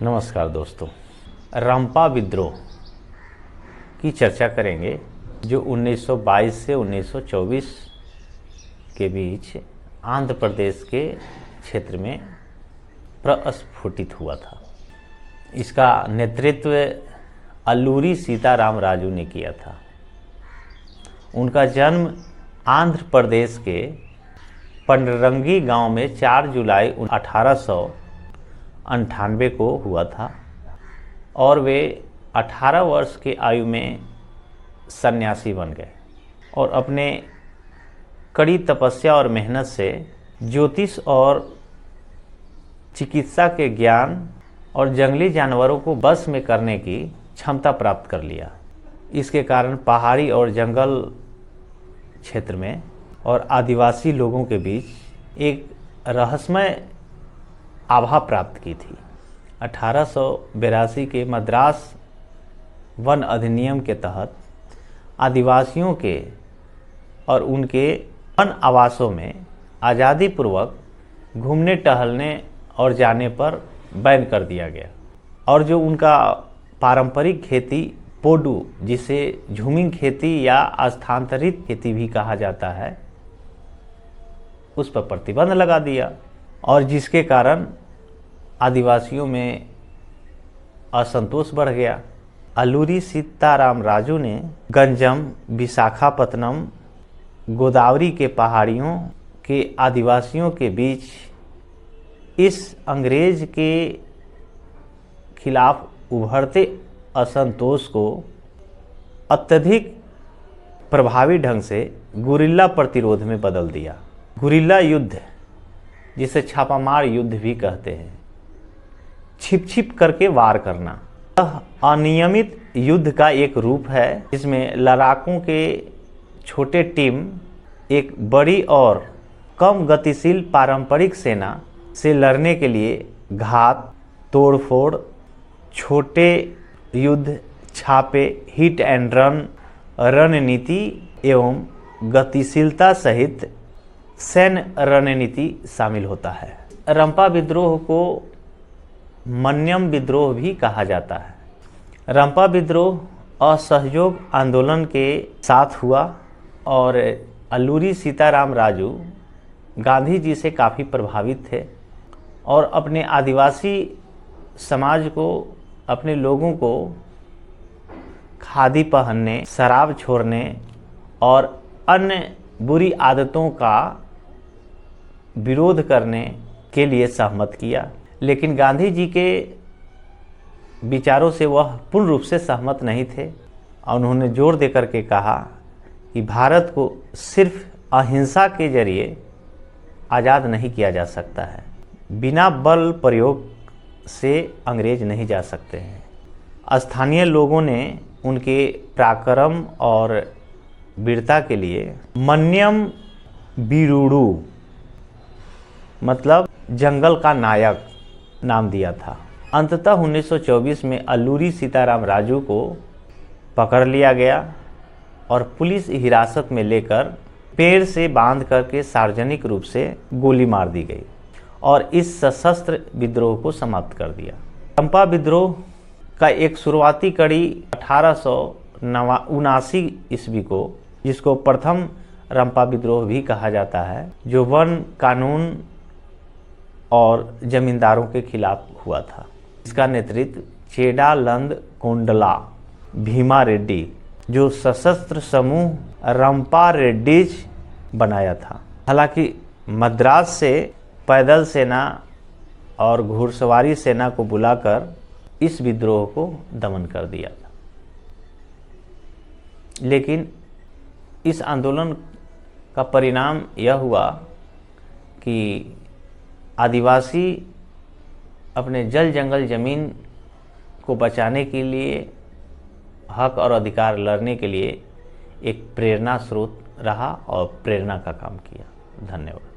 नमस्कार दोस्तों, रंपा विद्रोह की चर्चा करेंगे जो 1922 से 1924 के बीच आंध्र प्रदेश के क्षेत्र में प्रस्फुटित हुआ था। इसका नेतृत्व अल्लूरी सीताराम राजू ने किया था। उनका जन्म आंध्र प्रदेश के पंडरंगी गांव में 4 जुलाई 1898 को हुआ था और वे 18 वर्ष की आयु में सन्यासी बन गए और अपने कड़ी तपस्या और मेहनत से ज्योतिष और चिकित्सा के ज्ञान और जंगली जानवरों को बस में करने की क्षमता प्राप्त कर लिया। इसके कारण पहाड़ी और जंगल क्षेत्र में और आदिवासी लोगों के बीच एक रहस्यमय आभा प्राप्त की थी। 1882 के मद्रास वन अधिनियम के तहत आदिवासियों के और उनके वन आवासों में आज़ादी पूर्वक घूमने टहलने और जाने पर बैन कर दिया गया और जो उनका पारंपरिक खेती पोडू, जिसे झूमिंग खेती या स्थानांतरित खेती भी कहा जाता है, उस पर प्रतिबंध लगा दिया और जिसके कारण आदिवासियों में असंतोष बढ़ गया। अल्लूरी सीताराम राजू ने गंजम, विशाखापत्तनम, गोदावरी के पहाड़ियों के आदिवासियों के बीच इस अंग्रेज के खिलाफ उभरते असंतोष को अत्यधिक प्रभावी ढंग से गुरिल्ला प्रतिरोध में बदल दिया। गुरिल्ला युद्ध, जिसे छापामार युद्ध भी कहते हैं, छिप छिप करके वार करना, यह अनियमित युद्ध का एक रूप है जिसमें लड़ाकों के छोटे टीम एक बड़ी और कम गतिशील पारंपरिक सेना से लड़ने के लिए घात, तोड़फोड़, छोटे युद्ध, छापे, हिट एंड रन, रणनीति एवं गतिशीलता सहित सैन्य रणनीति शामिल होता है। रंपा विद्रोह को मन्यम विद्रोह भी कहा जाता है। रंपा विद्रोह असहयोग आंदोलन के साथ हुआ और अल्लूरी सीताराम राजू गांधी जी से काफ़ी प्रभावित थे और अपने आदिवासी समाज को, अपने लोगों को खादी पहनने, शराब छोड़ने और अन्य बुरी आदतों का विरोध करने के लिए सहमत किया। लेकिन गांधी जी के विचारों से वह पूर्ण रूप से सहमत नहीं थे और उन्होंने जोर देकर के कहा कि भारत को सिर्फ अहिंसा के जरिए आज़ाद नहीं किया जा सकता है, बिना बल प्रयोग से अंग्रेज नहीं जा सकते हैं। स्थानीय लोगों ने उनके पराक्रम और वीरता के लिए मन्यम वीरुडू, मतलब जंगल का नायक, नाम दिया था। अंततः 1924 में अल्लूरी सीताराम राजू को पकड़ लिया गया और पुलिस हिरासत में लेकर पेड़ से बांध करके सार्वजनिक रूप से गोली मार दी गई और इस सशस्त्र विद्रोह को समाप्त कर दिया। रंपा विद्रोह का एक शुरुआती कड़ी 1879 ईस्वी को, जिसको प्रथम रंपा विद्रोह भी कहा जाता है, जो वन कानून और जमींदारों के खिलाफ हुआ था। इसका नेतृत्व चेडालंद कोंडला भीमा रेड्डी, जो सशस्त्र समूह रंपा रेड्डीज बनाया था। हालांकि मद्रास से पैदल सेना और घुड़सवारी सेना को बुलाकर इस विद्रोह को दमन कर दिया था। लेकिन इस आंदोलन का परिणाम यह हुआ कि आदिवासी अपने जल जंगल ज़मीन को बचाने के लिए, हक और अधिकार लड़ने के लिए एक प्रेरणा स्रोत रहा और प्रेरणा का काम किया। धन्यवाद।